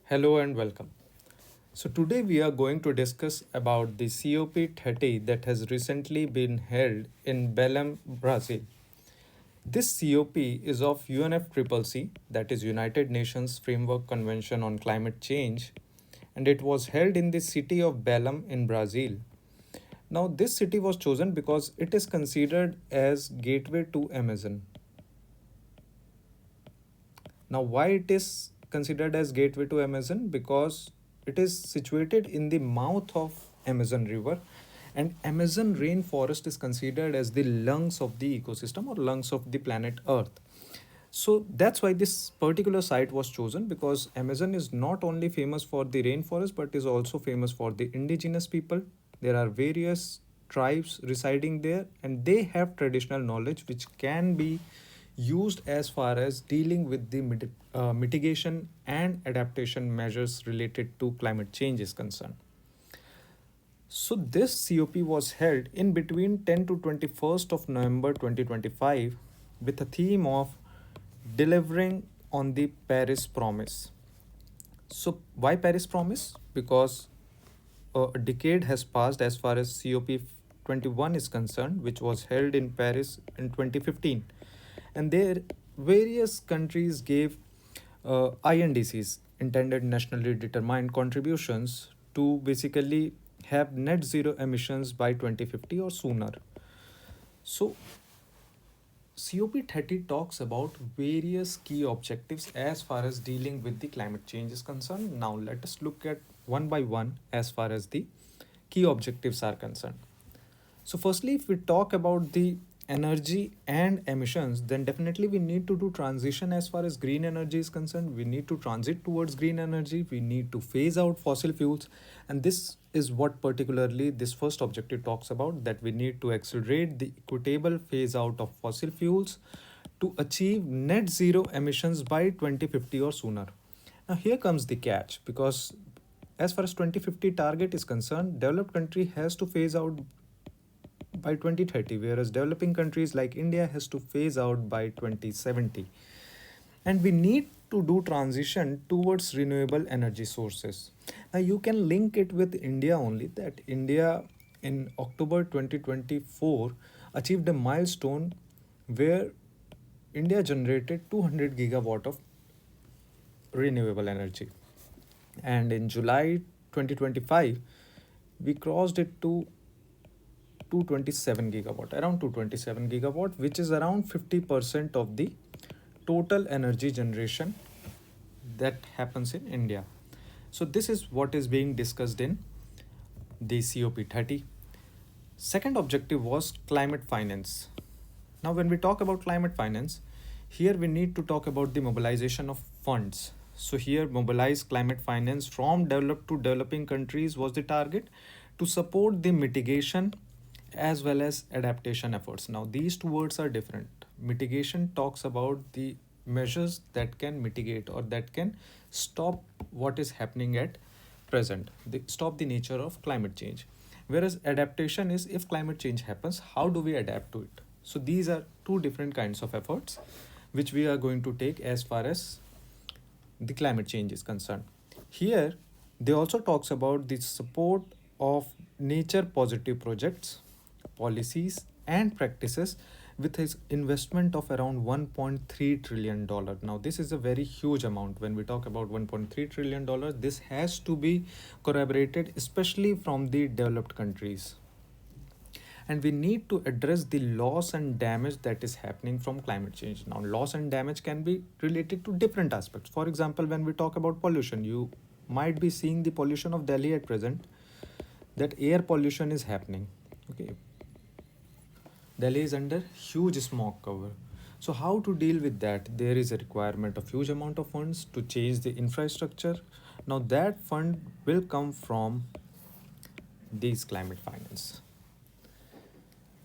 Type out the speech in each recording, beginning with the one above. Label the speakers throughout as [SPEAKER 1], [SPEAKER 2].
[SPEAKER 1] Hello and welcome. So today we are going to discuss about the COP30 that has recently been held in Belem, Brazil. This COP is of UNFCCC, that is United Nations Framework Convention on Climate Change, and it was held in the city of Belem in Brazil. Now this city was chosen because it is considered as gateway to Amazon. Now, why it is considered as gateway to Amazon? Because it is situated in the mouth of Amazon River, and Amazon rainforest is considered as the lungs of the ecosystem or lungs of the planet Earth. So that's why this particular site was chosen, because Amazon is not only famous for the rainforest but is also famous for the indigenous people. There are various tribes residing there, and they have traditional knowledge which can be used as far as dealing with the mitigation and adaptation measures related to climate change is concerned. So this COP was held in between 10 to 21st of November 2025 with a theme of delivering on the Paris Promise. So why Paris Promise? Because a decade has passed as far as COP21 is concerned, which was held in Paris in 2015. And there, various countries gave INDCs, intended nationally determined contributions, to basically have net zero emissions by 2050 or sooner. So, COP30 talks about various key objectives as far as dealing with the climate change is concerned. Now, let us look at one by one as far as the key objectives are concerned. So, firstly, if we talk about the energy and emissions, then definitely we need to do transition as far as green energy is concerned. We need to transit towards green energy. We need to phase out fossil fuels. And this is what particularly this first objective talks about, that we need to accelerate the equitable phase out of fossil fuels to achieve net zero emissions by 2050 or sooner. Now, here comes the catch, because as far as 2050 target is concerned, developed country has to phase out by 2030, whereas developing countries like India has to phase out by 2070. And we need to do transition towards renewable energy sources. Now you can link it with India only, that India in October 2024 achieved a milestone where India generated 200 gigawatt of renewable energy. And in July 2025, we crossed it to 227 gigawatt, around 227 gigawatt, which is around 50% of the total energy generation that happens in India. So this is what is being discussed in the COP30. Second objective was climate finance. Now when we talk about climate finance, here we need to talk about the mobilization of funds. So here, mobilize climate finance from developed to developing countries was the target to support the mitigation as well as adaptation efforts. Now these two words are different. Mitigation talks about the measures that can mitigate or that can stop what is happening at present, stop the nature of climate change. Whereas adaptation is, if climate change happens, how do we adapt to it? So these are two different kinds of efforts which we are going to take as far as the climate change is concerned. Here, they also talks about the support of nature positive projects, policies and practices with his investment of around 1.3 trillion dollar. Now this is a very huge amount. When we talk about 1.3 trillion dollar, this has to be corroborated, especially from the developed countries. And we need to address the loss and damage that is happening from climate change. Now loss and damage can be related to different aspects. For example, when we talk about pollution, you might be seeing the pollution of Delhi at present, that air pollution is happening. Okay, Delhi is under huge smog cover. So how to deal with that? There is a requirement of huge amount of funds to change the infrastructure. Now that fund will come from these climate finance.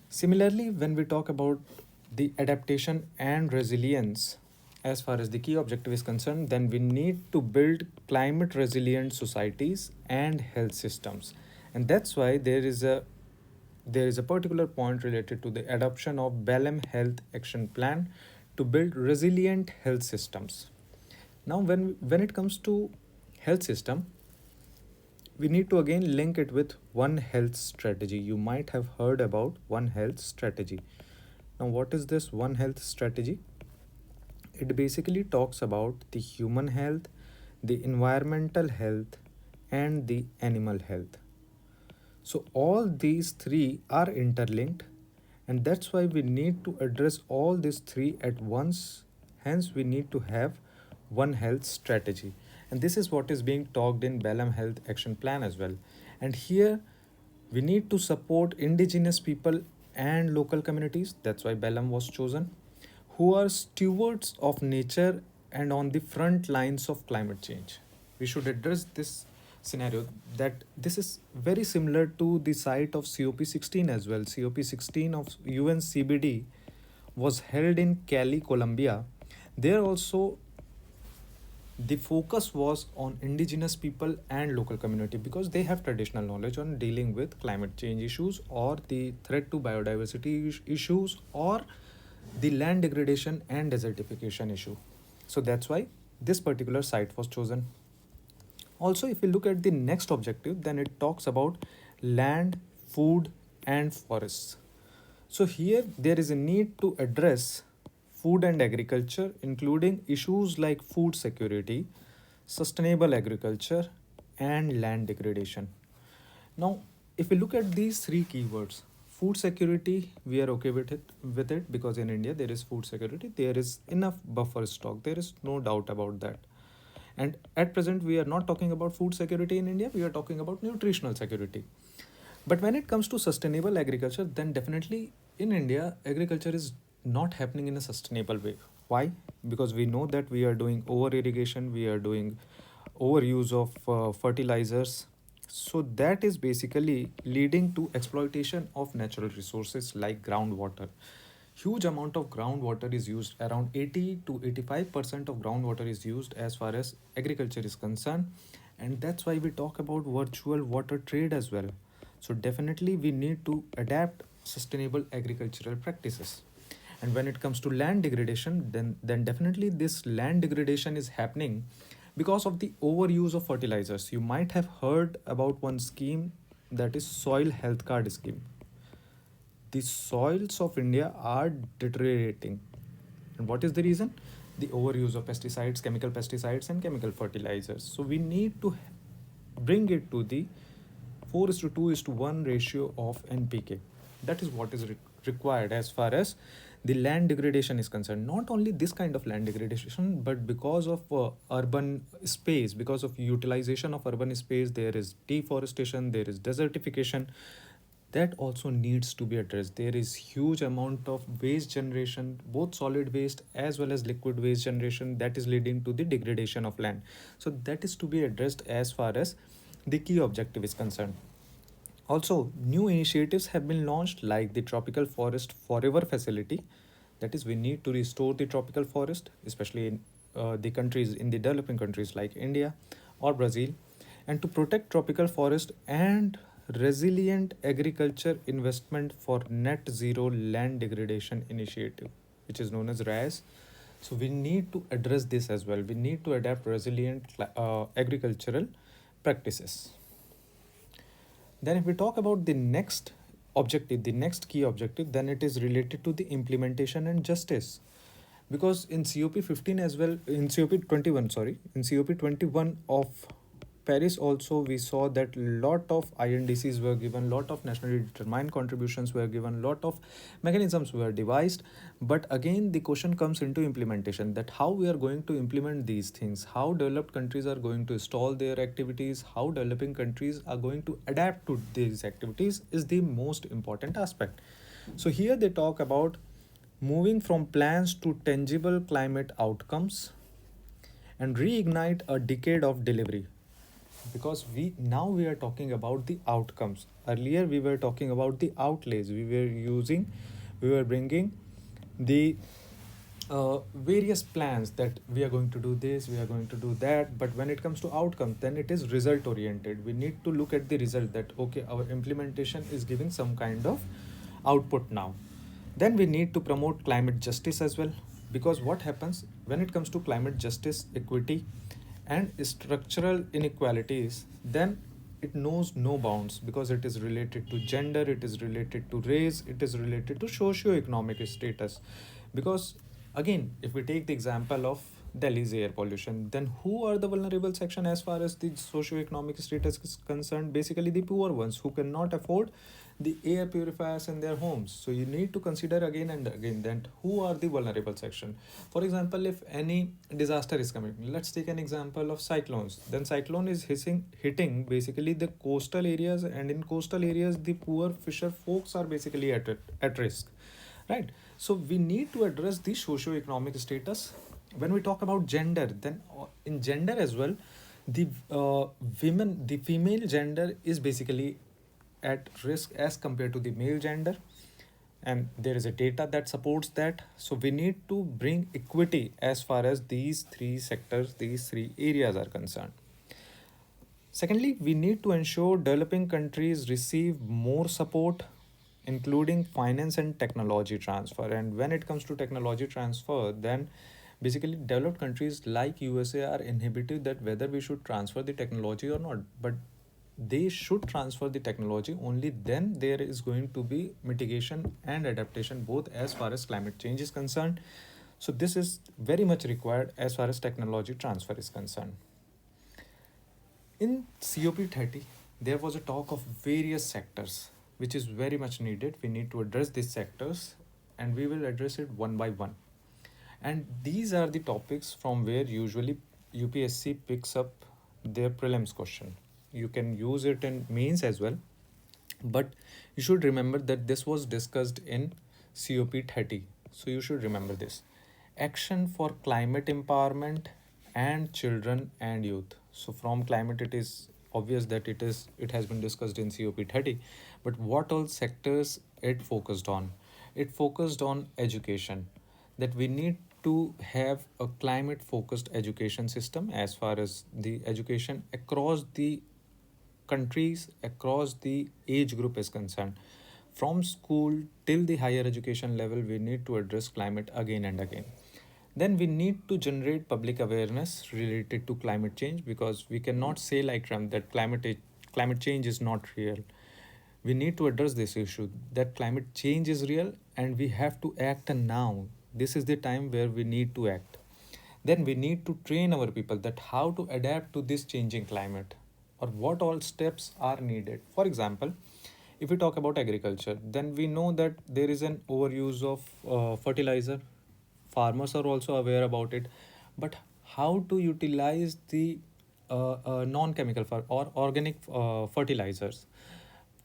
[SPEAKER 1] Similarly, when we talk about the adaptation and resilience, as far as the key objective is concerned, then we need to build climate resilient societies and health systems. And that's why there is a particular point related to the adoption of Belem Health Action Plan to build resilient health systems. Now, when it comes to health system, we need to again link it with One Health strategy. You might have heard about One Health strategy. Now, what is this One Health strategy? It basically talks about the human health, the environmental health, and the animal health. So, all these three are interlinked, and that's why we need to address all these three at once. Hence, we need to have One Health strategy. And this is what is being talked in Belem Health Action Plan as well. And here, we need to support indigenous people and local communities. That's why Belem was chosen, who are stewards of nature and on the front lines of climate change. We should address this scenario that this is very similar to the site of COP16 as well. COP16 of UNCBD was held in Cali, Colombia. There also the focus was on indigenous people and local community because they have traditional knowledge on dealing with climate change issues or the threat to biodiversity issues or the land degradation and desertification issue. So that's why this particular site was chosen. Also, if we look at the next objective, then it talks about land, food, and forests. So here there is a need to address food and agriculture, including issues like food security, sustainable agriculture, and land degradation. Now, if we look at these three keywords, food security, we are okay with it because in India there is food security, there is enough buffer stock, there is no doubt about that. And at present, we are not talking about food security in India, we are talking about nutritional security. But when it comes to sustainable agriculture, then definitely in India, agriculture is not happening in a sustainable way. Why? Because we know that we are doing over irrigation, we are doing overuse of fertilizers. So that is basically leading to exploitation of natural resources like groundwater. Huge amount of groundwater is used, around 80 to 85% of groundwater is used as far as agriculture is concerned, and that's why we talk about virtual water trade as well. So definitely we need to adapt sustainable agricultural practices. And when it comes to land degradation, then definitely this land degradation is happening because of the overuse of fertilizers. You might have heard about one scheme, that is soil health card scheme. The soils of India are deteriorating. And what is the reason? The overuse of pesticides, and chemical fertilizers. So we need to bring it to the 4:2:1 ratio of NPK. That is what is required as far as the land degradation is concerned. Not only this kind of land degradation, but because of urban space, because of utilization of urban space, there is deforestation, there is desertification. That also needs to be addressed. There is huge amount of waste generation, both solid waste as well as liquid waste generation, that is leading to the degradation of land. So that is to be addressed as far as the key objective is concerned. Also, new initiatives have been launched like the Tropical Forest Forever facility. That is, we need to restore the tropical forest, especially in the countries, in the developing countries like India or Brazil, and to protect tropical forest and resilient agriculture investment for net zero land degradation initiative, which is known as RAS. So we need to address this as well. We need to adapt resilient agricultural practices. Then if we talk about the next objective, the next key objective, then it is related to the implementation and justice. Because in COP15 as well, in COP21, sorry, in COP21 of Paris also we saw that lot of INDCs were given, lot of nationally determined contributions were given, lot of mechanisms were devised. But again the question comes into implementation, that how we are going to implement these things, how developed countries are going to stall their activities, how developing countries are going to adapt to these activities is the most important aspect. So here they talk about moving from plans to tangible climate outcomes and reignite a decade of delivery. Because we are talking about the outcomes. Earlier we were talking about the outlays. We were bringing the various plans that we are going to do this, we are going to do that. But when it comes to outcomes, then it is result oriented. We need to look at the result, that okay, our implementation is giving some kind of output now. Then we need to promote climate justice as well, because what happens when it comes to climate justice, equity, and structural inequalities, then it knows no bounds because it is related to gender, it is related to race, it is related to socio-economic status. Because again, if we take the example of Delhi's air pollution, then who are the vulnerable section as far as the socio-economic status is concerned? Basically, the poor ones who cannot afford the air purifiers in their homes. So you need to consider again and again that who are the vulnerable section. For example, if any disaster is coming, let's take an example of cyclones. Then cyclone is hitting basically the coastal areas, and in coastal areas the poor fisher folks are basically at risk, right? So we need to address the socio-economic status. When we talk about gender, then in gender as well, the the female gender is basically at risk as compared to the male gender, and there is a data that supports that. So we need to bring equity as far as these three sectors, these three areas are concerned. Secondly, we need to ensure developing countries receive more support, including finance and technology transfer. And when it comes to technology transfer, then basically developed countries like USA are inhibited that whether we should transfer the technology or not. But they should transfer the technology, only then there is going to be mitigation and adaptation both as far as climate change is concerned. So this is very much required as far as technology transfer is concerned. In COP30, there was a talk of various sectors, which is very much needed. We need to address these sectors, and we will address it one by one. And these are the topics from where usually UPSC picks up their prelims question. You can use it in mains as well, but you should remember that this was discussed in COP30. So you should remember this. Action for climate empowerment and children and youth. So from climate, it is obvious that it has been discussed in COP30, but what all sectors it focused on? It focused on education, that we need to have a climate focused education system as far as the education across the countries, across the age group is concerned. From school till the higher education level, we need to address climate again and again. Then we need to generate public awareness related to climate change, because we cannot say like Trump that climate change is not real. We need to address this issue that climate change is real and we have to act now. This is the time where we need to act. Then we need to train our people that how to adapt to this changing climate, or what all steps are needed. For example, if we talk about agriculture, then we know that there is an overuse of fertilizer. Farmers are also aware about it, but how to utilize the non-chemical or organic fertilizers?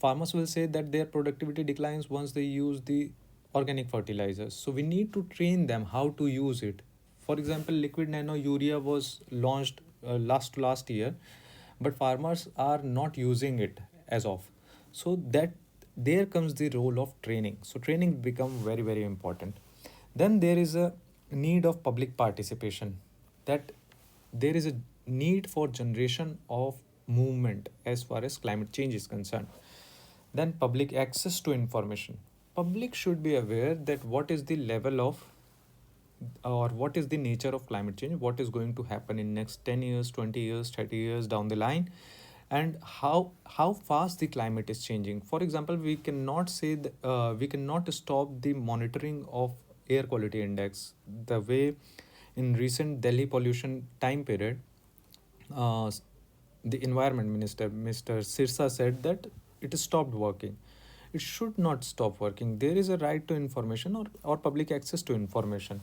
[SPEAKER 1] Farmers will say that their productivity declines once they use the organic fertilizers. So we need to train them how to use it. For example, liquid nano urea was launched last year, but farmers are not using it as of. So that there comes the role of training. So training become very important. Then there is a need of public participation, that there is a need for generation of movement as far as climate change is concerned. Then public access to information. Public should be aware that what is the level of, or what is the nature of climate change, what is going to happen in next 10 years, 20 years, 30 years down the line, and how fast the climate is changing. For example, we cannot say that, we cannot stop the monitoring of air quality index the way in recent Delhi pollution time period. uh, the environment minister, Mr. Sirsa, said that it stopped working. It should not stop working. There is a right to information, or public access to information.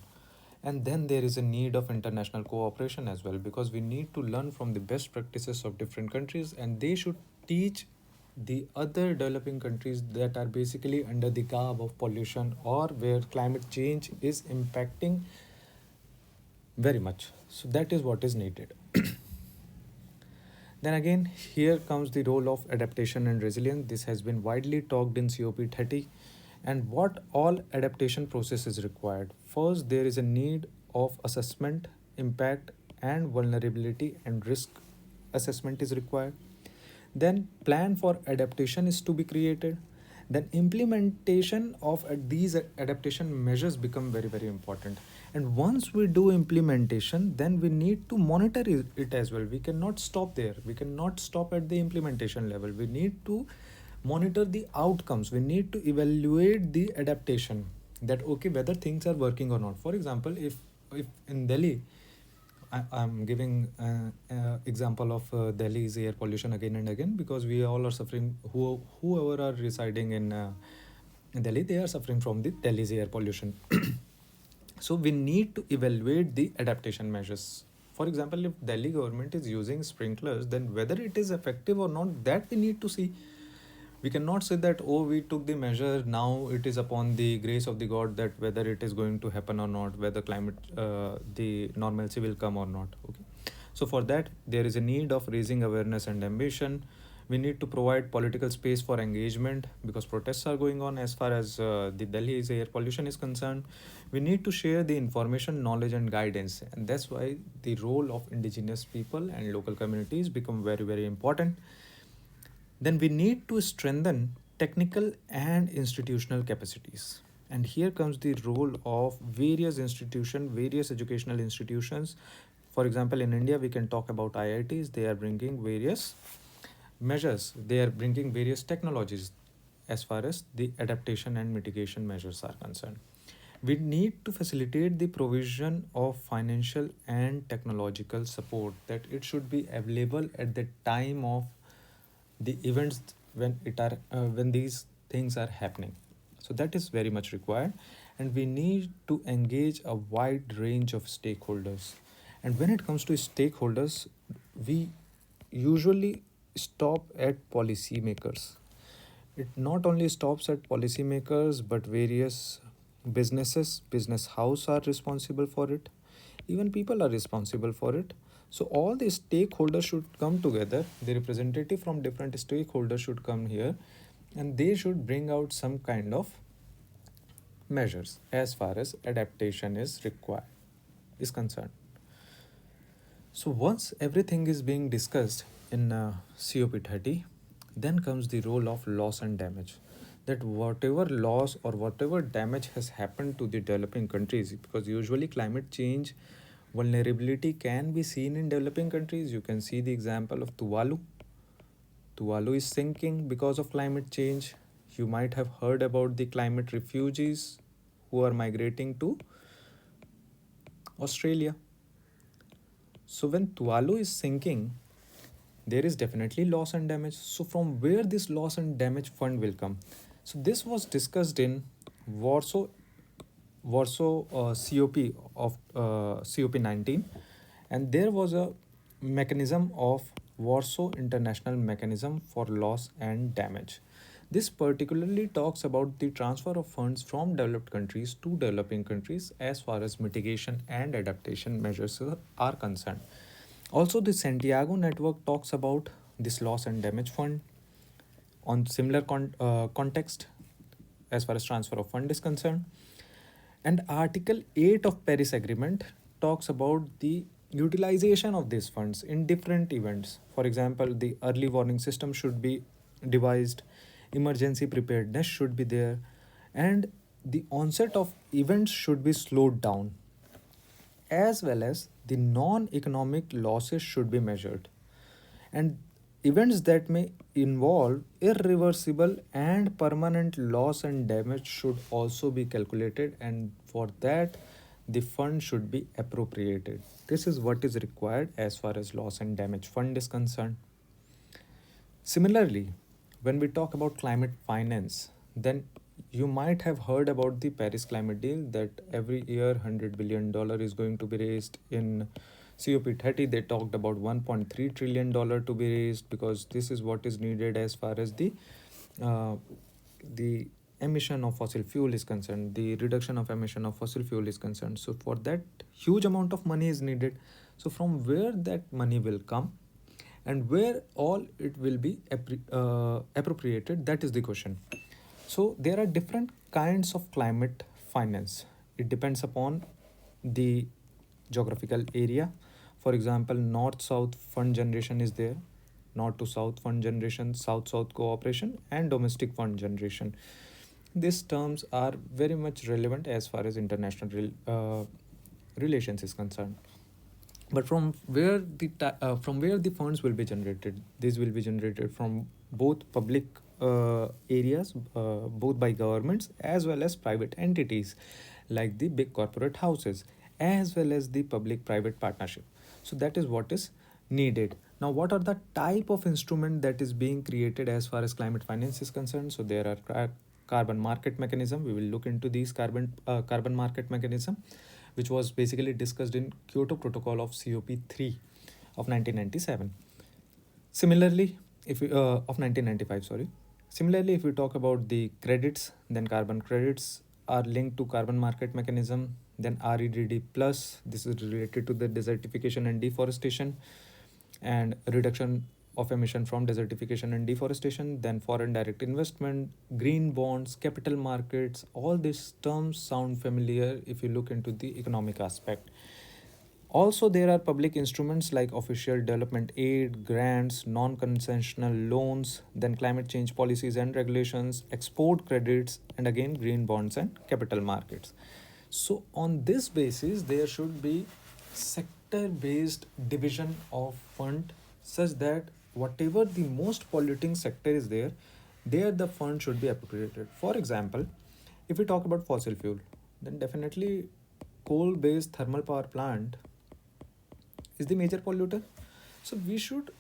[SPEAKER 1] And then there is a need of international cooperation as well, because we need to learn from the best practices of different countries, and they should teach the other developing countries that are basically under the garb of pollution, or where climate change is impacting very much. So that is what is needed. Then again, here comes the role of adaptation and resilience. This has been widely talked in COP30. And what all adaptation process is required. First, there is a need of assessment, impact, and vulnerability and risk assessment is required. Then plan for adaptation is to be created. Then implementation of these adaptation measures become very important. And once we do implementation, then we need to monitor it as well. We cannot stop there. We cannot stop at the implementation level. We need to monitor the outcomes. We need to evaluate the adaptation, that okay, whether things are working or not. For example, if in Delhi, I'm giving example of Delhi's air pollution again and again, because we all are suffering. Whoever are residing in Delhi, they are suffering from the Delhi's air pollution. So we need to evaluate the adaptation measures. For example, if Delhi government is using sprinklers, then whether it is effective or not, that we need to see. We cannot say that, oh, we took the measure, now it is upon the grace of the god that whether it is going to happen or not, whether climate the normalcy will come or not. Okay, so for that there is a need of raising awareness and ambition. We need to provide political space for engagement, because protests are going on as far as the Delhi's air pollution is concerned. We need to share the information, knowledge and guidance, and that's why the role of indigenous people and local communities become very, very important. Then we need to strengthen technical and institutional capacities. And here comes the role of various institutions, various educational institutions. For example, in India, we can talk about IITs. They are bringing various measures, they are bringing various technologies as far as the adaptation and mitigation measures are concerned. We need to facilitate the provision of financial and technological support, that it should be available at the time of the events when these things are happening. So that is very much required, and we need to engage a wide range of stakeholders. And when it comes to stakeholders, we usually stop at policymakers. It not only stops at policymakers, but various businesses, business house are responsible for it. Even people are responsible for it. So all the stakeholders should come together. The representative from different stakeholders should come here, and they should bring out some kind of measures as far as adaptation is concerned. So once everything is being discussed in COP30, then comes the role of loss and damage. That whatever loss or whatever damage has happened to the developing countries, because usually climate change vulnerability can be seen in developing countries. You can see the example of Tuvalu. Tuvalu is sinking because of climate change. You might have heard about the climate refugees who are migrating to Australia. So when Tuvalu is sinking, there is definitely loss and damage. So from where this loss and damage fund will come? So this was discussed in Warsaw COP of COP19, and there was a mechanism of Warsaw International Mechanism for Loss and Damage. This particularly talks about the transfer of funds from developed countries to developing countries as far as mitigation and adaptation measures are concerned. Also, the Santiago network talks about this loss and damage fund on similar context as far as transfer of fund is concerned. And Article 8 of Paris Agreement talks about the utilization of these funds in different events. For example, the early warning system should be devised, emergency preparedness should be there, and the onset of events should be slowed down, as well as the non-economic losses should be measured. And events that may involve irreversible and permanent loss and damage should also be calculated, and for that the fund should be appropriated. This is what is required as far as loss and damage fund is concerned. Similarly, when we talk about climate finance, then you might have heard about the Paris climate deal, that every year $100 billion is going to be raised. In COP30 they talked about $1.3 trillion to be raised, because this is what is needed as far as the emission of fossil fuel is concerned, the reduction of emission of fossil fuel is concerned. So for that, huge amount of money is needed. So from where that money will come and where all it will be appropriated, that is the question. So there are different kinds of climate finance. It depends upon the geographical area. For example, north-south fund generation is there, north to south fund generation, south-south cooperation, and domestic fund generation. These terms are very much relevant as far as international relations is concerned. But from where the funds will be generated? These will be generated from both public areas, both by governments as well as private entities, like the big corporate houses, as well as the public private partnership. So that is what is needed. Now, what are the type of instrument that is being created as far as climate finance is concerned? So there are carbon market mechanism. We will look into these carbon market mechanism, which was basically discussed in Kyoto Protocol of COP3 of 1997. Similarly, if we, of 1995, sorry. Similarly, if we talk about the credits, then carbon credits are linked to carbon market mechanism. Then REDD plus, this is related to the desertification and deforestation and reduction of emission from desertification and deforestation. Then foreign direct investment, green bonds, capital markets, all these terms sound familiar if you look into the economic aspect. Also, there are public instruments like official development aid, grants, non concessional loans, then climate change policies and regulations, export credits, and again green bonds and capital markets. So, on this basis, there should be sector based division of fund such that whatever the most polluting sector is there the fund should be appropriated. For example, if we talk about fossil fuel, then definitely coal based thermal power plant is the major polluter. So we should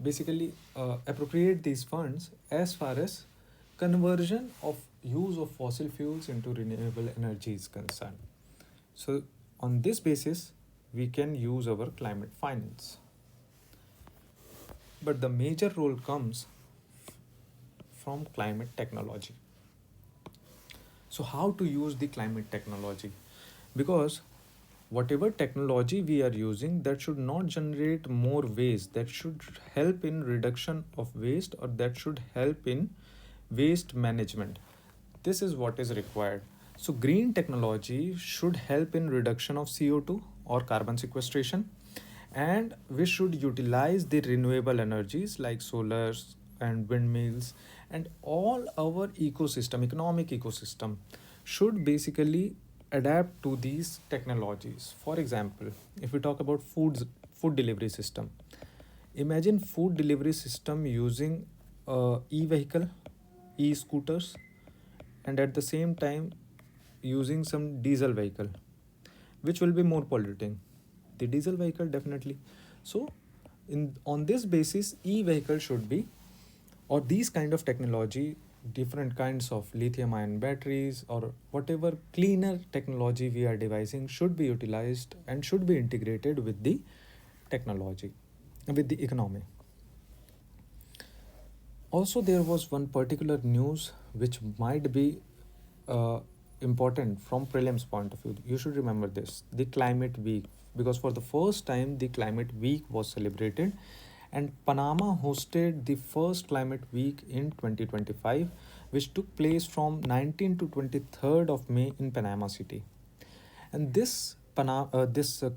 [SPEAKER 1] basically appropriate these funds as far as conversion of use of fossil fuels into renewable energy is concerned. So on this basis, we can use our climate finance. But the major role comes from climate technology. So how to use the climate technology? Because whatever technology we are using, that should not generate more waste, that should help in reduction of waste, or that should help in waste management. This is what is required. So green technology should help in reduction of CO2 or carbon sequestration, and we should utilize the renewable energies like solars and windmills, and all our ecosystem, economic ecosystem should basically adapt to these technologies. For example, if we talk about food delivery system, imagine food delivery system using e-vehicle, e-scooters, and at the same time using some diesel vehicle. Which will be more polluting? The diesel vehicle, definitely. So in on this basis, e-vehicle should be, or these kind of technology, different kinds of lithium ion batteries or whatever cleaner technology we are devising should be utilized and should be integrated with the technology, with the economy. Also, there was one particular news which might be uh, important from prelims point of view. You should remember this: the climate week, because for the first time the climate week was celebrated, and Panama hosted the first climate week in 2025, which took place from 19th to 23rd of May in Panama City. And this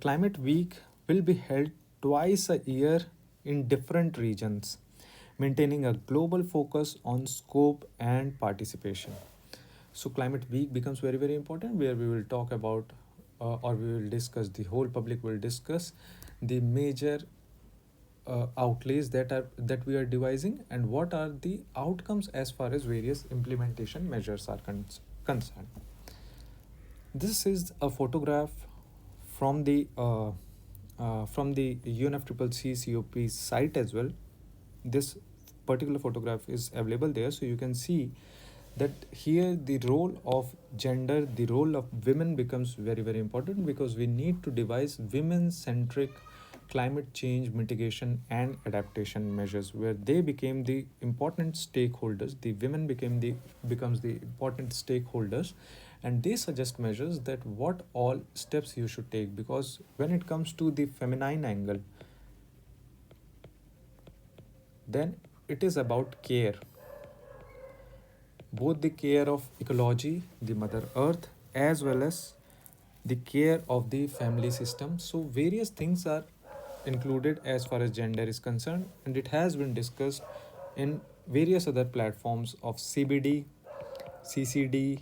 [SPEAKER 1] climate week will be held twice a year in different regions, maintaining a global focus on scope and participation. So climate week becomes very very important, where we will talk about or we will discuss, the whole public will discuss the major outlays that we are devising, and what are the outcomes as far as various implementation measures are concerned. This is a photograph from the UNFCCC COP site as well. This particular photograph is available there, so you can see that here the role of gender, the role of women becomes very very important, because we need to devise women centric climate change mitigation and adaptation measures, where they became the important stakeholders, the women becomes the important stakeholders, and they suggest measures that what all steps you should take. Because when it comes to the feminine angle, then it is about care, both the care of ecology, the mother earth, as well as the care of the family system. So various things are included as far as gender is concerned, and it has been discussed in various other platforms of CBD, CCD,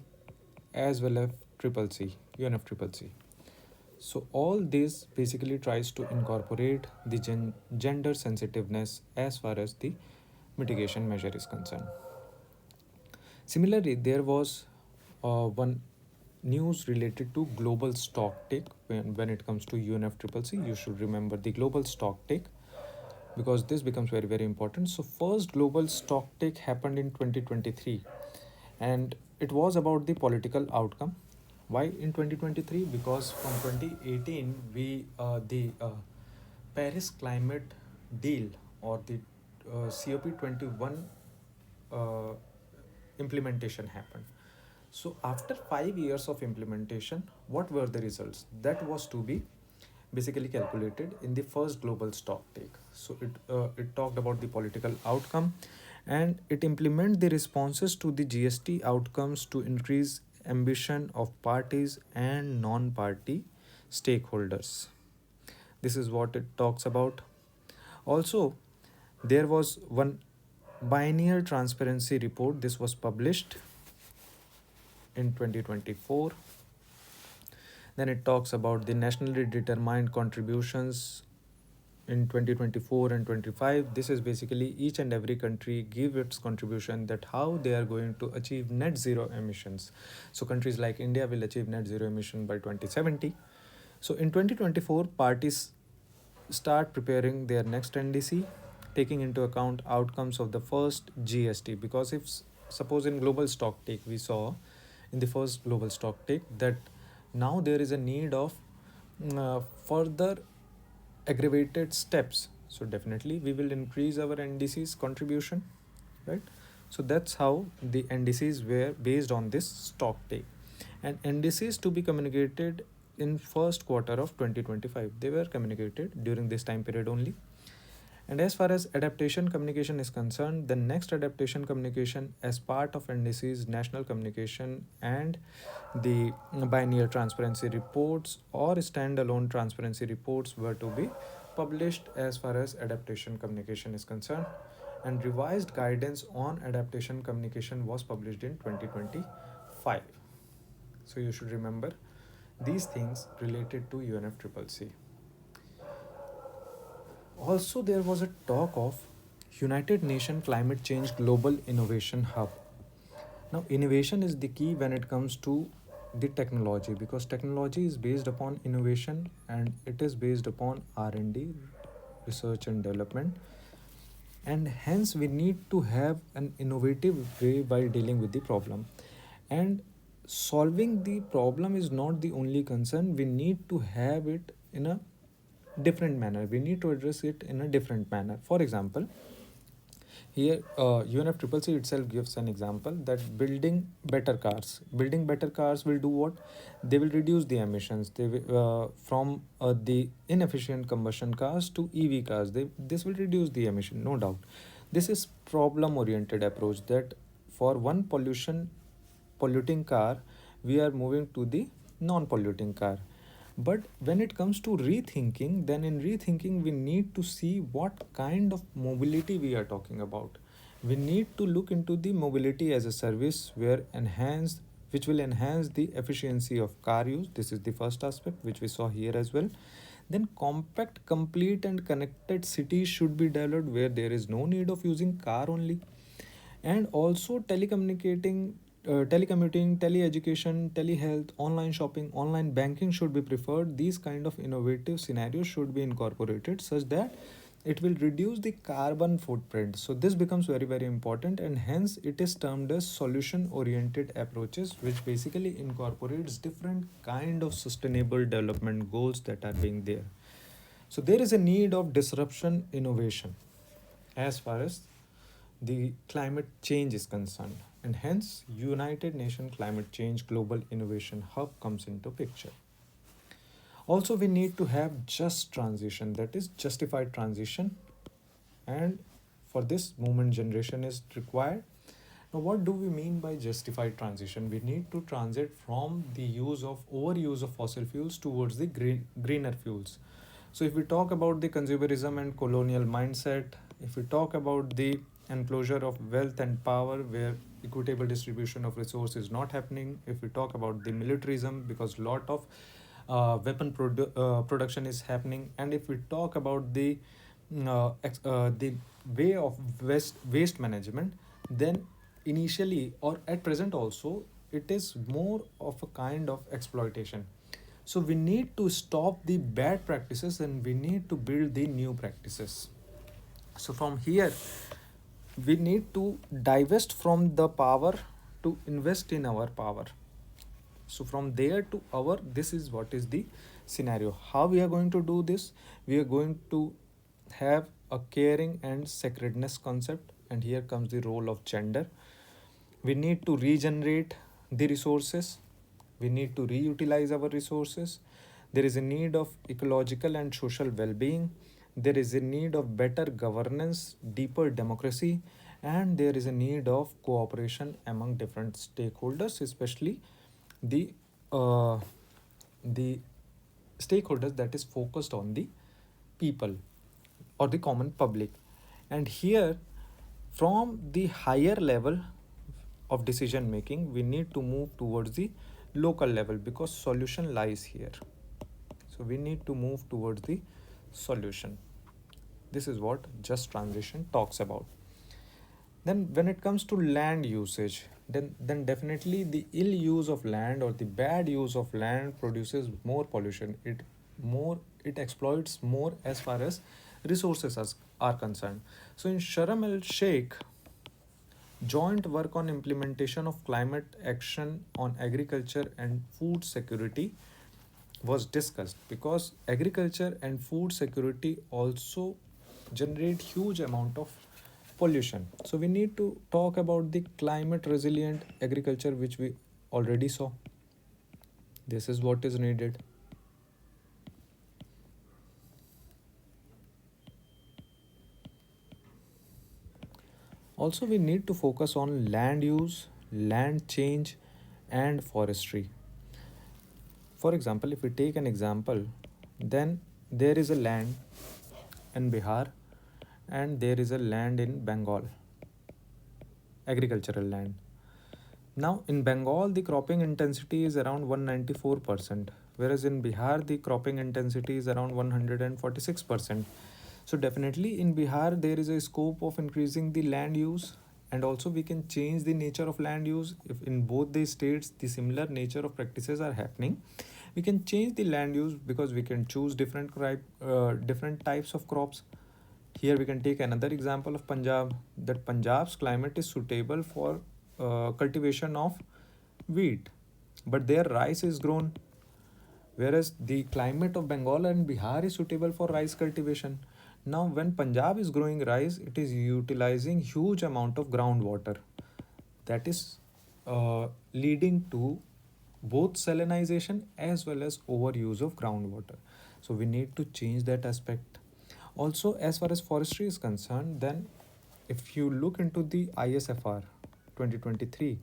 [SPEAKER 1] as well as triple C, UNFCCC. So all this basically tries to incorporate the gender sensitiveness as far as the mitigation measure is concerned. Similarly, there was one news related to global stock take. When it comes to UNFCCC, you should remember the global stock take because this becomes very, very important. So first global stock take happened in 2023, and it was about the political outcome. Why in 2023? Because from 2018 we the Paris climate deal or the COP21 uh, implementation happened. So after 5 years of implementation, what were the results? That was to be basically calculated in the first global stock take. So it talked about the political outcome, and it implement the responses to the GST outcomes to increase ambition of parties and non-party stakeholders. This is what it talks about. Also, there was one biennial transparency report. This was published in 2024. Then it talks about the nationally determined contributions in 2024 and 25. This is basically each and every country give its contribution that how they are going to achieve net zero emissions. So countries like India will achieve net zero emission by 2070. So in 2024, parties start preparing their next NDC, taking into account outcomes of the first GST. Because if suppose in global stock take we saw in the first global stock take that now there is a need of further aggravated steps. So definitely we will increase our NDC's contribution, right? So that's how the NDCs were based on this stock take, and NDCs to be communicated in first quarter of 2025. They were communicated during this time period only. And as far as adaptation communication is concerned, the next adaptation communication as part of NDC's national communication and the biennial transparency reports or standalone transparency reports were to be published as far as adaptation communication is concerned. And revised guidance on adaptation communication was published in 2025. So you should remember these things related to UNFCCC. Also, there was a talk of United Nations Climate Change Global Innovation Hub. Now, innovation is the key when it comes to the technology because technology is based upon innovation and it is based upon R&D, research and development, and hence we need to have an innovative way while dealing with the problem. And solving the problem is not the only concern. We need to have it in a different manner. We need to address it in a different manner. For example, here UNFCCC itself gives an example that building better cars will do what? They will reduce the emissions. They will, from the inefficient combustion cars to EV cars. This will reduce the emission, no doubt. This is problem oriented approach that for one polluting car we are moving to the non polluting car. But when it comes to rethinking, then in rethinking, we need to see what kind of mobility we are talking about. We need to look into the mobility as a service which will enhance the efficiency of car use. This is the first aspect which we saw here as well. Then compact, complete and connected cities should be developed where there is no need of using car only. And also telecommuting, tele-education, telehealth, online shopping, online banking should be preferred. These kind of innovative scenarios should be incorporated such that it will reduce the carbon footprint. So this becomes very, very important, and hence it is termed as solution oriented approaches, which basically incorporates different kind of sustainable development goals that are being there. So there is a need of disruption innovation as far as the climate change is concerned, and hence United Nations Climate Change Global Innovation Hub comes into picture. Also, we need to have just transition, that is justified transition, and for this movement generation is required. Now what do we mean by justified transition? We need to transit from the overuse of fossil fuels towards the greener fuels. So if we talk about the consumerism and colonial mindset, if we talk about the enclosure of wealth and power where equitable distribution of resource is not happening, if we talk about the militarism because lot of production is happening. And if we talk about the way of waste management, then initially or at present also, it is more of a kind of exploitation. So we need to stop the bad practices and we need to build the new practices. So from here, we need to divest from the power to invest in our power. So from there to our, this is what is the scenario. How we are going to do this? We are going to have a caring and sacredness concept, and here comes the role of gender. We need to regenerate the resources. We need to reutilize our resources. There is a need of ecological and social well-being. There is a need of better governance, deeper democracy, and there is a need of cooperation among different stakeholders, especially the uh, the stakeholders that is focused on the people or the common public. And here, from the higher level of decision making, we need to move towards the local level because solution lies here. So we need to move towards the solution. This is what just transition talks about. Then when it comes to land usage, then definitely the ill use of land or the bad use of land produces more pollution. It exploits more as far as resources are concerned. So in Sharm el Sheikh, joint work on implementation of climate action on agriculture and food security was discussed, because agriculture and food security also generate huge amount of pollution. So we need to talk about the climate resilient agriculture, which we already saw. This is what is needed. Also, we need to focus on land use, land change, and forestry. For example, if we take an example, then there is a land in Bihar and there is a land in Bengal, agricultural land. Now, in Bengal, the cropping intensity is around 194%, whereas in Bihar, the cropping intensity is around 146%. So, definitely in Bihar, there is a scope of increasing the land use, and also we can change the nature of land use. If in both the states the similar nature of practices are happening, we can change the land use because we can choose different types of crops. Here we can take another example of Punjab, that Punjab's climate is suitable for cultivation of wheat, but their rice is grown, whereas the climate of Bengal and Bihar is suitable for rice cultivation. Now, when Punjab is growing rice, it is utilizing huge amount of groundwater, that is leading to both salinization as well as overuse of groundwater. So we need to change that aspect. Also, as far as forestry is concerned, then if you look into the ISFR 2023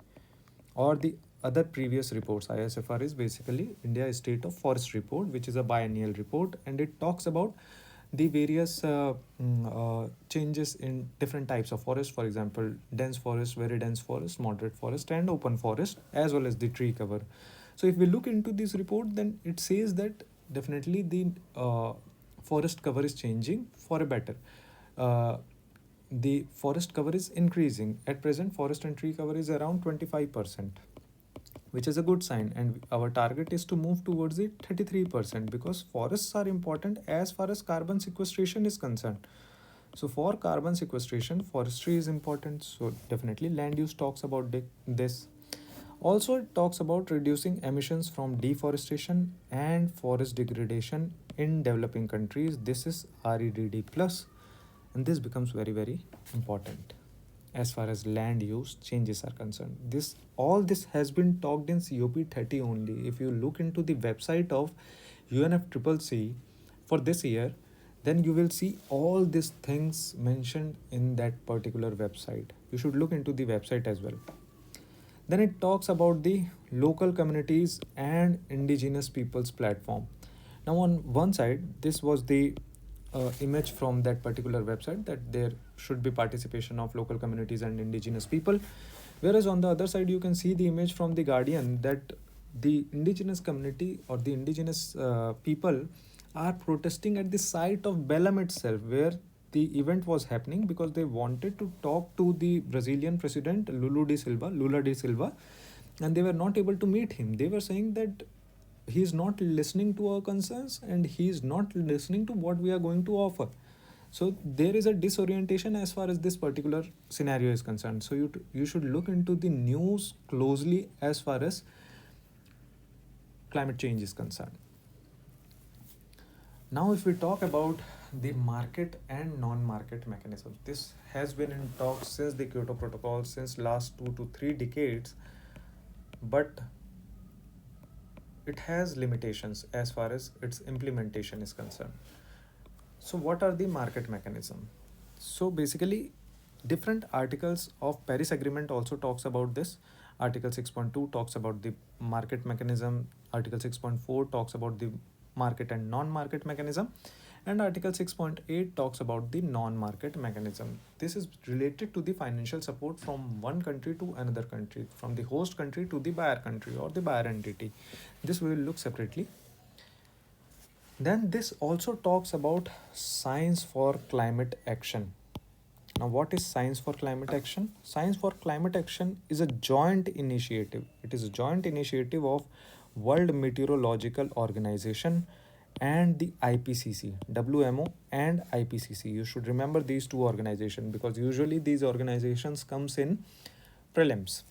[SPEAKER 1] or the other previous reports, ISFR is basically India State of Forest Report, which is a biennial report, and it talks about the various changes in different types of forest. For example, dense forest, very dense forest, moderate forest, and open forest, as well as the tree cover. So if we look into this report, then it says that definitely the forest cover is changing for a better. The forest cover is increasing. At present, forest and tree cover is around 25%, which is a good sign, and our target is to move towards the 33%, because forests are important as far as carbon sequestration is concerned. So for carbon sequestration, forestry is important. So definitely land use talks about this. Also, it talks about reducing emissions from deforestation and forest degradation in developing countries. This is REDD plus, and this becomes very important as far as land use changes are concerned. All this has been talked in COP 30 only. If you look into the website of UNFCCC for this year, then you will see all these things mentioned in that particular website. You should look into the website as well. Then it talks about the local communities and indigenous peoples platform. Now, on one side, this was the image from that particular website, that there should be participation of local communities and indigenous people. Whereas on the other side, you can see the image from the Guardian, that the indigenous community or the indigenous people are protesting at the site of Belem itself, where the event was happening, because they wanted to talk to the Brazilian president Lula de Silva, and they were not able to meet him. They were saying that he is not listening to our concerns and he is not listening to what we are going to offer. So there is a disorientation as far as this particular scenario is concerned. So you should look into the news closely as far as climate change is concerned. Now, if we talk about the market and non-market mechanisms, this has been in talk since the Kyoto Protocol, since last 2 to 3 decades, but it has limitations as far as its implementation is concerned. So, what are the market mechanism? So basically, different articles of Paris Agreement also talks about this. Article 6.2 talks about the market mechanism. Article 6.4 talks about the market and non-market mechanism, and Article 6.8 talks about the non-market mechanism. This is related to the financial support from one country to another country, from the host country to the buyer country or the buyer entity. This we will look separately. Then this also talks about science for climate action. Now, what is science for climate action? Science for climate action is a joint initiative. It is a joint initiative of World Meteorological Organization and the IPCC, WMO and IPCC. You should remember these two organizations because usually these organizations comes in prelims.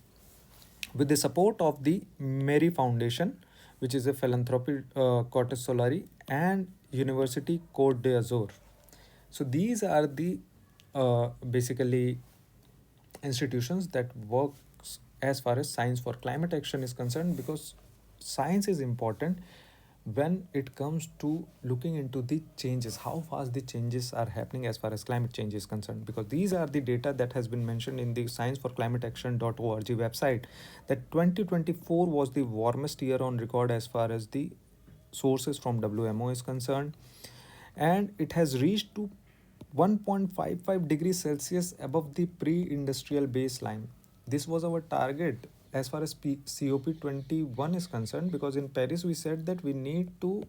[SPEAKER 1] With the support of the Mary Foundation, which is a philanthropy Cortes Solari, and University Côte d'Azur. So these are the basically institutions that works as far as science for climate action is concerned, because science is important when it comes to looking into the changes, how fast the changes are happening as far as climate change is concerned, because these are the data that has been mentioned in the scienceforclimateaction.org website, that 2024 was the warmest year on record as far as the sources from WMO is concerned, and it has reached to 1.55 degrees Celsius above the pre-industrial baseline. This was our target as far as COP21 is concerned, because in Paris we said that we need to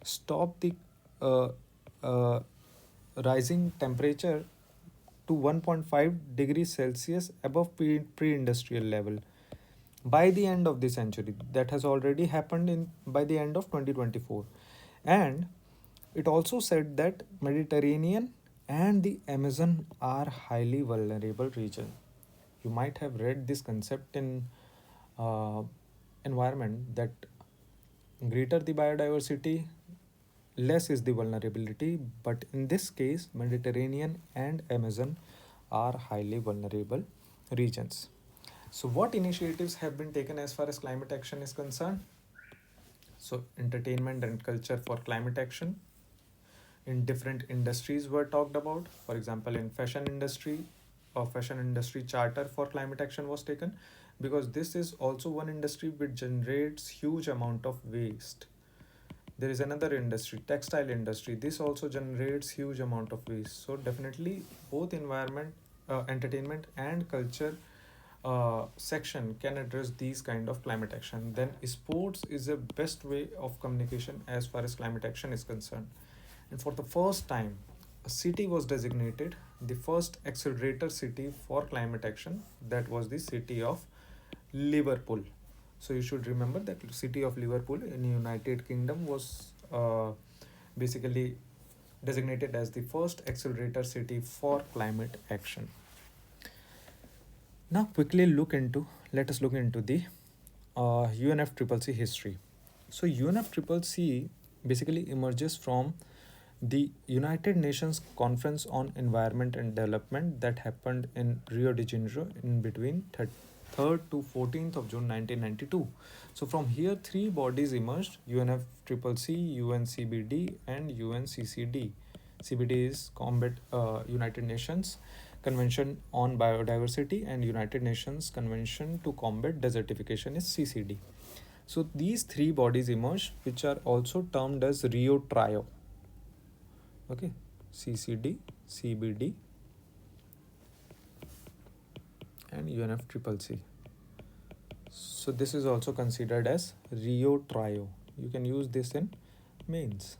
[SPEAKER 1] stop the uh, uh, rising temperature to 1.5 degrees Celsius above pre-industrial level by the end of the century. That has already happened in by the end of 2024. And it also said that Mediterranean and the Amazon are highly vulnerable region. You might have read this concept in uh, environment, that greater the biodiversity, less is the vulnerability. But in this case, Mediterranean and Amazon are highly vulnerable regions. So, what initiatives have been taken as far as climate action is concerned? So, entertainment and culture for climate action in different industries were talked about. For example, in fashion industry, a fashion industry charter for climate action was taken, because this is also one industry which generates huge amount of waste. There is another industry, textile industry. This also generates huge amount of waste. So definitely both environment, entertainment and culture section can address these kind of climate action. Then sports is a best way of communication as far as climate action is concerned. And for the first time, a city was designated the first accelerator city for climate action. That was the city of Liverpool. So you should remember that city of Liverpool in United Kingdom was basically designated as the first accelerator city for climate action. Now quickly let us look into the UNFCCC history. So UNFCCC basically emerges from the United Nations Conference on Environment and Development that happened in Rio de Janeiro in between 3rd to 14th of June 1992. So from here, three bodies emerged: UNFCCC, UNCBD, and UNCCD. CBD is Combat United Nations Convention on Biodiversity, and United Nations Convention to Combat Desertification is CCD. So these three bodies emerged, which are also termed as Rio Trio. Okay, CCD, CBD, and UNFCCC. So So this is also considered as Rio Trio. You can use this in mains.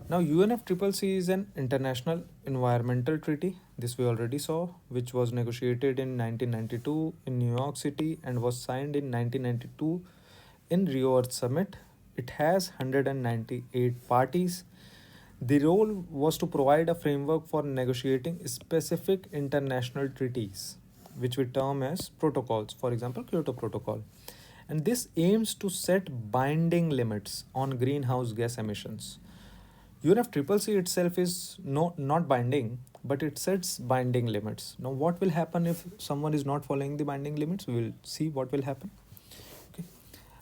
[SPEAKER 1] Now UNFCCC is an international environmental treaty. This we already saw, which was negotiated in 1992 in New York City and was signed in 1992 in Rio Earth Summit. It has 198 parties. The role was to provide a framework for negotiating specific international treaties, which we term as protocols, for example, Kyoto Protocol. And this aims to set binding limits on greenhouse gas emissions. UNFCCC itself is not binding, but it sets binding limits. Now, what will happen if someone is not following the binding limits? We will see what will happen. Okay.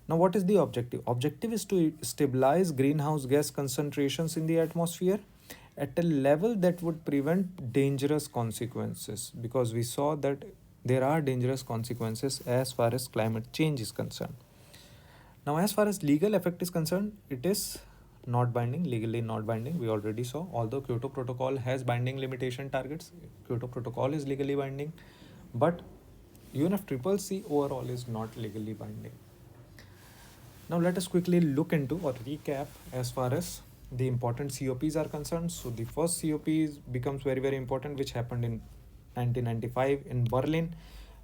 [SPEAKER 1] Now, what is the objective? Objective is to stabilize greenhouse gas concentrations in the atmosphere at a level that would prevent dangerous consequences, because we saw that there are dangerous consequences as far as climate change is concerned. Now, as far as legal effect is concerned, it is not binding, legally not binding. We already saw, although Kyoto Protocol has binding limitation targets, Kyoto Protocol is legally binding, but UNFCCC overall is not legally binding. Now let us quickly look into or recap as far as the important COPs are concerned. So the first COP becomes very important, which happened in 1995 in Berlin,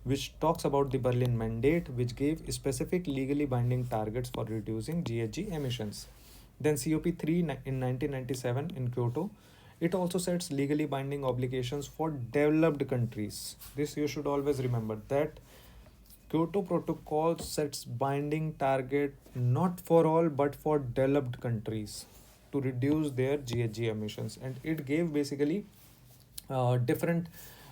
[SPEAKER 1] which talks about the Berlin Mandate, which gave specific legally binding targets for reducing GHG emissions. Then COP3 in 1997 in Kyoto, it also sets legally binding obligations for developed countries. This you should always remember, that Kyoto Protocol sets binding target not for all but for developed countries to reduce their GHG emissions, and it gave basically different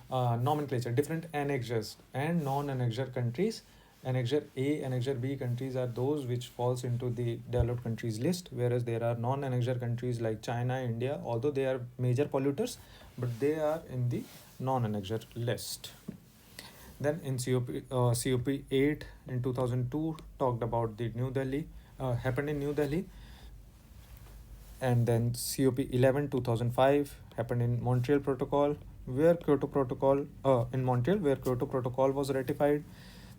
[SPEAKER 1] nomenclature, different annexures and non-annexure countries. Annexure A, Annexure B countries are those which falls into the developed countries list, whereas there are non-annexure countries like China, India, although they are major polluters, but they are in the non-annexure list. Then in COP 8 in 2002 talked about the New Delhi, happened in New Delhi. And then COP 11 2005 happened in Montreal Protocol, where Kyoto Protocol in Montreal, where Kyoto Protocol was ratified.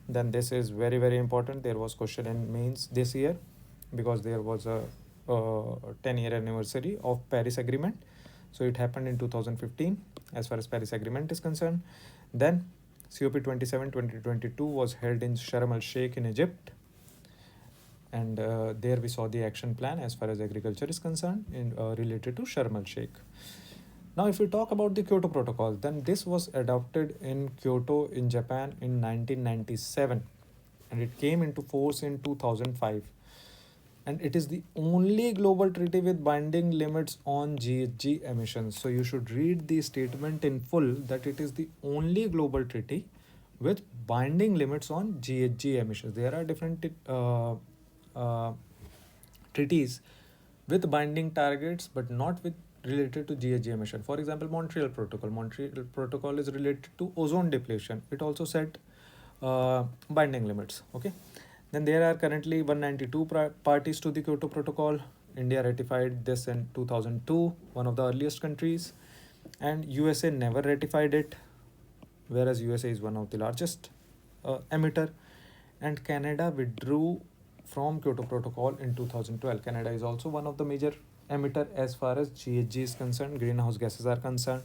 [SPEAKER 1] Then this is very important. There was question in mains this year because there was a 10-year anniversary of Paris Agreement. So it happened in 2015 as far as Paris Agreement is concerned. Then COP 27 2022 was held in Sharm el Sheikh in Egypt. And there we saw the action plan as far as agriculture is concerned in related to Sharm el Sheikh. Now, if we talk about the Kyoto Protocol, then this was adopted in Kyoto in Japan in 1997 and it came into force in 2005. And it is the only global treaty with binding limits on GHG emissions. So you should read the statement in full, that it is the only global treaty with binding limits on GHG emissions. There are different treaties with binding targets, but not with related to GHG emission. For example, Montreal Protocol. Montreal Protocol is related to ozone depletion. It also set binding limits. Okay. Then there are currently 192 parties to the Kyoto Protocol. India ratified this in 2002, one of the earliest countries, and USA never ratified it, whereas USA is one of the largest emitter, and Canada withdrew from Kyoto Protocol in 2012. Canada is also one of the major emitter as far as GHG is concerned, greenhouse gases are concerned.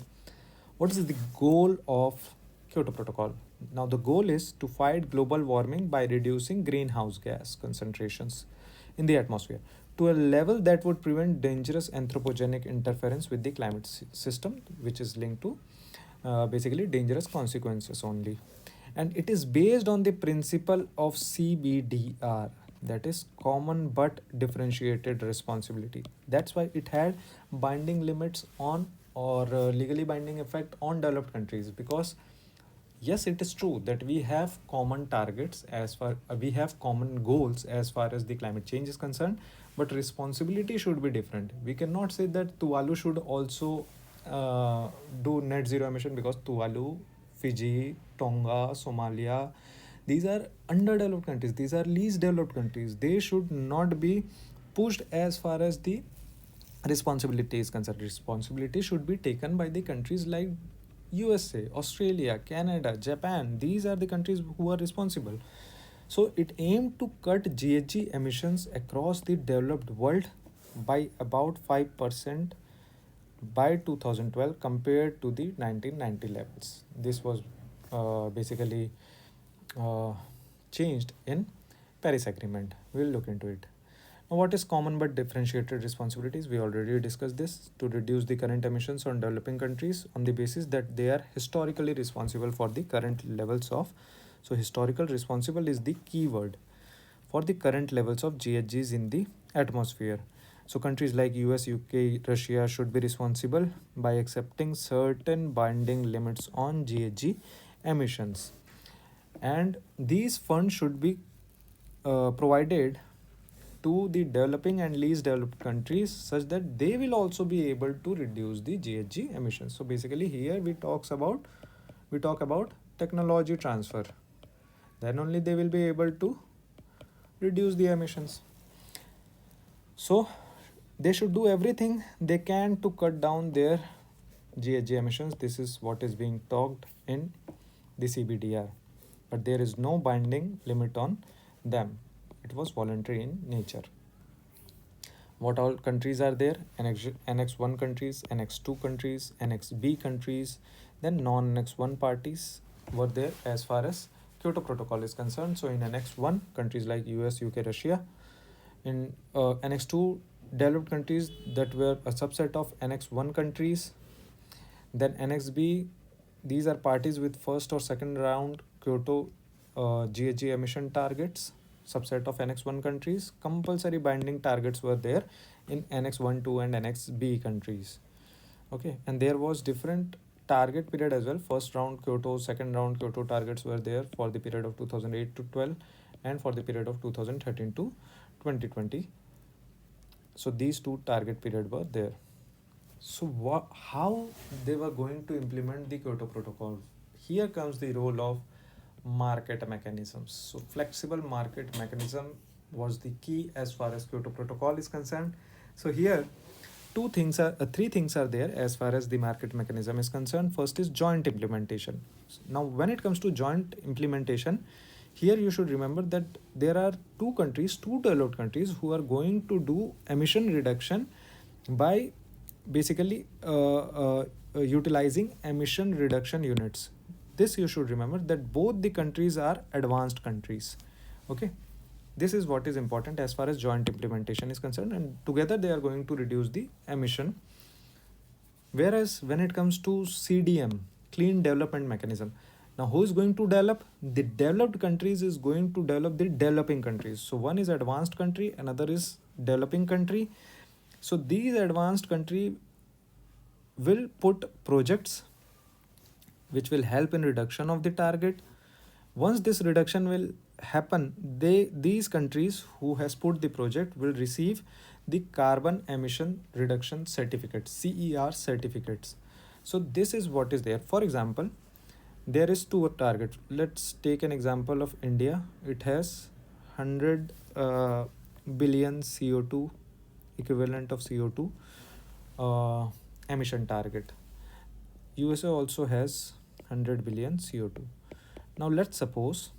[SPEAKER 1] What is the goal of Kyoto Protocol? Now, the goal is to fight global warming by reducing greenhouse gas concentrations in the atmosphere to a level that would prevent dangerous anthropogenic interference with the climate system, which is linked to basically dangerous consequences only. And it is based on the principle of CBDR, that is common but differentiated responsibility. That's why it had binding limits on, or legally binding effect on developed countries, because yes, it is true that we have common targets as far we have common goals as far as the climate change is concerned, but responsibility should be different. We cannot say that Tuvalu should also do net zero emission, because Tuvalu, Fiji, Tonga, Somalia, these are underdeveloped countries, these are least developed countries. They should not be pushed as far as the responsibility is concerned. Responsibility should be taken by the countries like USA, Australia, Canada, Japan. These are the countries who are responsible. So it aimed to cut GHG emissions across the developed world by about 5% by 2012 compared to the 1990 levels. This was basically uh, changed in Paris Agreement. We'll look into it. Now, what is common but differentiated responsibilities? We already discussed this to reduce the current emissions on developing countries on the basis that they are historically responsible for the current levels of. So, historical responsible is the key word for the current levels of GHGs in the atmosphere. So, countries like US, UK, Russia should be responsible by accepting certain binding limits on GHG emissions, and these funds should be provided to the developing and least developed countries such that they will also be able to reduce the GHG emissions. So basically here we talk about technology transfer. Then only they will be able to reduce the emissions. So they should do everything they can to cut down their GHG emissions. This is what is being talked in the CBDR. But there is no binding limit on them. It was voluntary in nature. What all countries are there? Annex 1 countries, Annex 2 countries, Annex B countries, then non-Annex 1 parties were there as far as Kyoto Protocol is concerned. So in Annex 1, countries like US, UK, Russia. In Annex 2, developed countries that were a subset of Annex 1 countries. Then Annex B, these are parties with first or second round Kyoto GHG emission targets, subset of Annex 1 countries. Compulsory binding targets were there in Annex 1, 2 and Annex B countries. Okay, and there was different target period as well. First round Kyoto, second round Kyoto targets were there for the period of 2008 to 12 and for the period of 2013 to 2020. So these two target period were there. So how they were going to implement the Kyoto Protocol? Here comes the role of market mechanisms. So flexible market mechanism was the key as far as Kyoto Protocol is concerned. So here three things are there as far as the market mechanism is concerned. First is joint implementation. Now when it comes to joint implementation, here you should remember that there are two developed countries who are going to do emission reduction by basically utilizing emission reduction units. This you should remember that both the countries are advanced countries. Okay, this is what is important as far as joint implementation is concerned, and together they are going to reduce the emission. Whereas when it comes to CDM, clean development mechanism, now who is going to develop? The developed countries is going to develop the developing countries. So one is advanced country, another is developing country. So these advanced country will put projects which will help in reduction of the target. Once this reduction will happen, these countries who has put the project will receive the carbon emission reduction certificates, CER certificates. So this is what is there. For example, there is two targets. Let's take an example of India. It has 100 billion CO2 equivalent of CO2 emission target. USA also has 100 billion CO2. Now let's suppose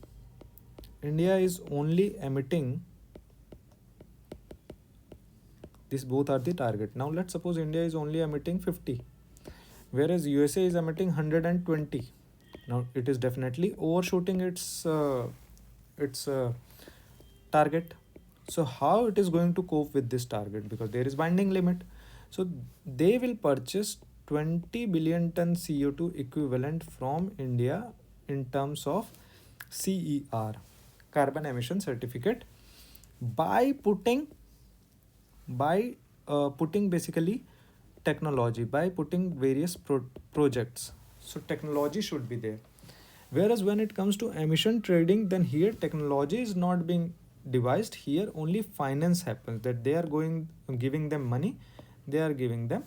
[SPEAKER 1] India is only emitting, these both are the target. Now let's suppose India is only emitting 50, whereas USA is emitting 120. Now it is definitely overshooting its target. So how it is going to cope with this target? Because there is binding limit. So they will purchase 20 billion ton CO2 equivalent from India in terms of CER, carbon emission certificate, by putting basically technology, by putting various projects. So technology should be there. Whereas when it comes to emission trading, then here technology is not being devised. Here only finance happens, that they are giving them money, they are giving them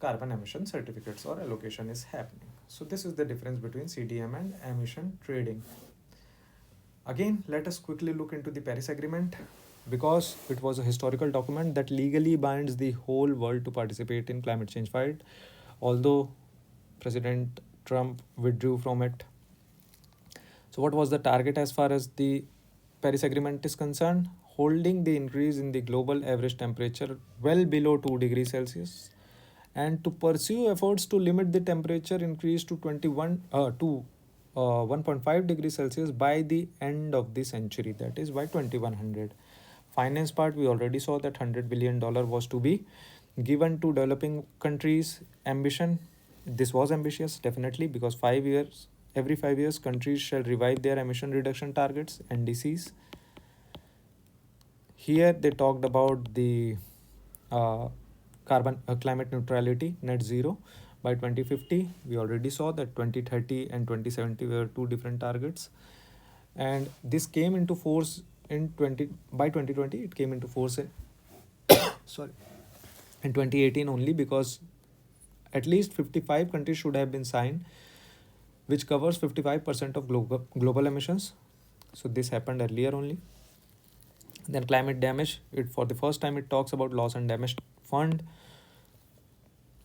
[SPEAKER 1] carbon emission certificates, or allocation is happening. So this is the difference between CDM and emission trading. Again, let us quickly look into the Paris Agreement, because it was a historical document that legally binds the whole world to participate in climate change fight. Although President Trump withdrew from it. So, what was the target as far as the Paris Agreement is concerned? Holding the increase in the global average temperature well below 2 degrees Celsius, and to pursue efforts to limit the temperature increase to 1.5 degrees Celsius by the end of the century, that is by 2100. Finance part, we already saw that $100 billion was to be given to developing countries. Ambition, this was ambitious definitely, because 5 years, every 5 years countries shall revise their emission reduction targets, NDCs. Here they talked about the uh, climate neutrality, net zero by 2050. We already saw that 2030 and 2070 were two different targets, and this came into force in 2020. It came into force in sorry in 2018 only, because at least 55 countries should have been signed, which covers 55% of global emissions. So this happened earlier only. Then climate damage, it for the first time it talks about loss and damage fund,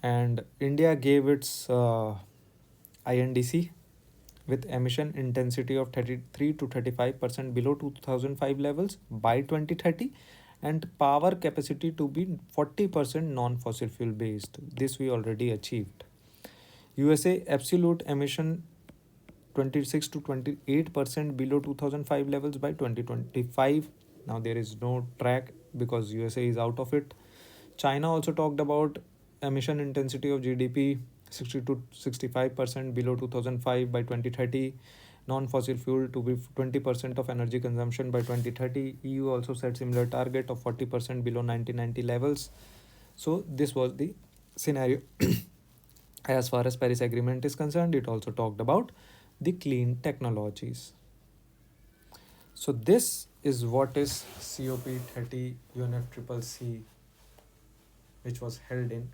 [SPEAKER 1] and India gave its INDC with emission intensity of 33 to 35% below 2005 levels by 2030, and power capacity to be 40% non-fossil fuel based. This we already achieved. USA absolute emission 26 to 28% below 2005 levels by 2025. Now there is no track because USA is out of it. China also talked about emission intensity of GDP 60 to 65% below 2005 by 2030. Non-fossil fuel to be 20% of energy consumption by 2030. EU also set similar target of 40% below 1990 levels. So this was the scenario. As far as Paris Agreement is concerned, it also talked about the clean technologies. So this is what is COP30 UNFCCC, which was held in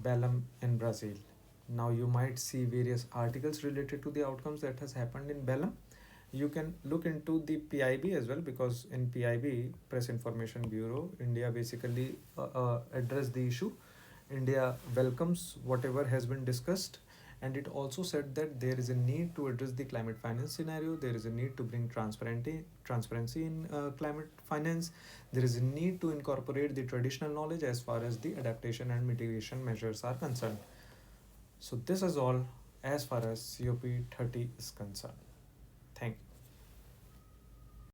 [SPEAKER 1] Belem in Brazil. Now you might see various articles related to the outcomes that has happened in Belem. You can look into the PIB as well, because in PIB, Press Information Bureau, India basically addressed the issue. India welcomes whatever has been discussed, and it also said that there is a need to address the climate finance scenario. There is a need to bring transparency in climate finance. There is a need to incorporate the traditional knowledge as far as the adaptation and mitigation measures are concerned. So this is all as far as COP30 is concerned.